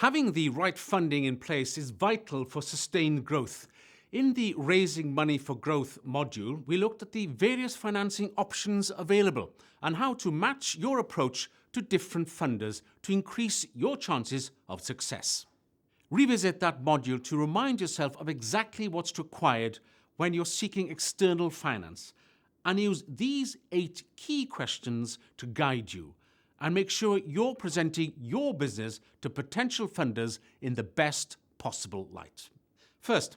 Having the right funding in place is vital for sustained growth. In the Raising Money for Growth module, we looked at the various financing options available and how to match your approach to different funders to increase your chances of success. Revisit that module to remind yourself of exactly what's required when you're seeking external finance, and use these 8 key questions to guide you and make sure you're presenting your business to potential funders in the best possible light. First,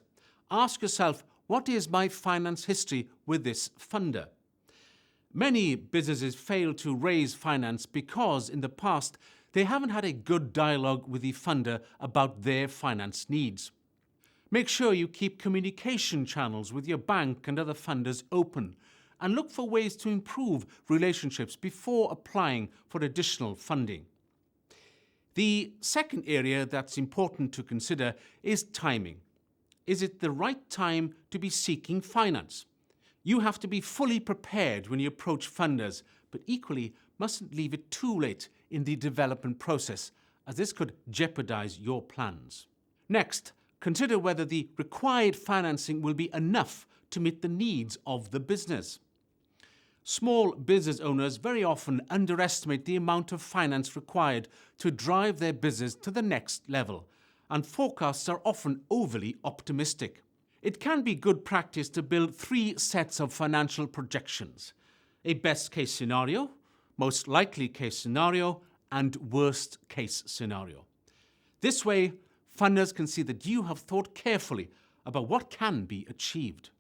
ask yourself, what is my finance history with this funder? Many businesses fail to raise finance because in the past they haven't had a good dialogue with the funder about their finance needs. Make sure you keep communication channels with your bank and other funders open, and look for ways to improve relationships before applying for additional funding. The second area that's important to consider is timing. Is it the right time to be seeking finance? You have to be fully prepared when you approach funders, but equally mustn't leave it too late in the development process, as this could jeopardize your plans. Next, consider whether the required financing will be enough to meet the needs of the business. Small business owners very often underestimate the amount of finance required to drive their business to the next level, and forecasts are often overly optimistic. It can be good practice to build 3 sets of financial projections: a best case scenario, most likely case scenario, and worst case scenario. This way, funders can see that you have thought carefully about what can be achieved.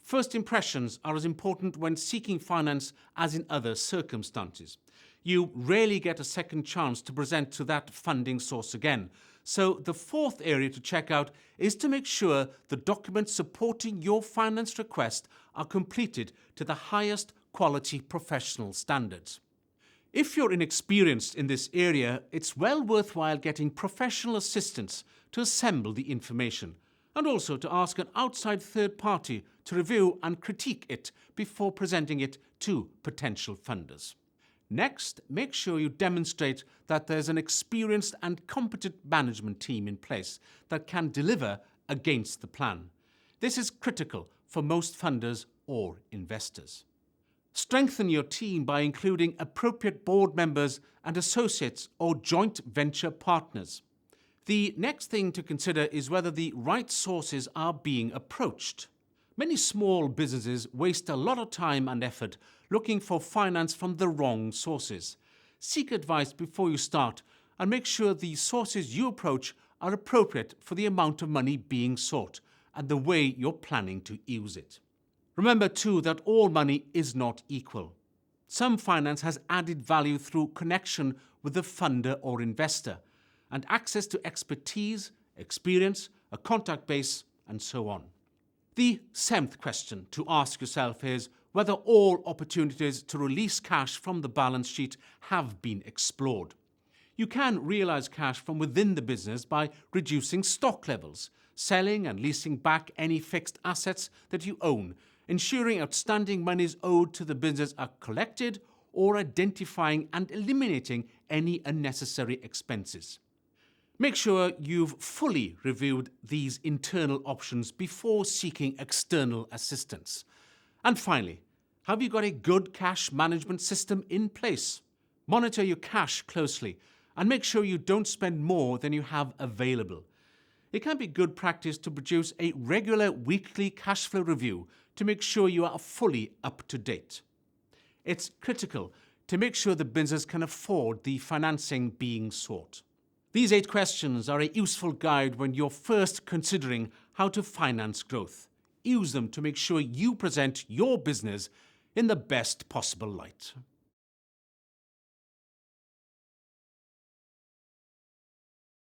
First impressions are as important when seeking finance as in other circumstances. You rarely get a second chance to present to that funding source again. So the fourth area to check out is to make sure the documents supporting your finance request are completed to the highest quality professional standards. If you're inexperienced in this area, it's well worthwhile getting professional assistance to assemble the information, and also to ask an outside third party to review and critique it before presenting it to potential funders. Next, make sure you demonstrate that there's an experienced and competent management team in place that can deliver against the plan. This is critical for most funders or investors. Strengthen your team by including appropriate board members and associates or joint venture partners. The next thing to consider is whether the right sources are being approached. Many small businesses waste a lot of time and effort looking for finance from the wrong sources. Seek advice before you start and make sure the sources you approach are appropriate for the amount of money being sought and the way you're planning to use it. Remember too that all money is not equal. Some finance has added value through connection with the funder or investor, and access to expertise, experience, a contact base, and so on. The 7th question to ask yourself is whether all opportunities to release cash from the balance sheet have been explored. You can realize cash from within the business by reducing stock levels, selling and leasing back any fixed assets that you own, ensuring outstanding monies owed to the business are collected, or identifying and eliminating any unnecessary expenses. Make sure you've fully reviewed these internal options before seeking external assistance. And finally, have you got a good cash management system in place? Monitor your cash closely and make sure you don't spend more than you have available. It can be good practice to produce a regular weekly cash flow review to make sure you are fully up to date. It's critical to make sure the business can afford the financing being sought. These 8 questions are a useful guide when you're first considering how to finance growth. Use them to make sure you present your business in the best possible light.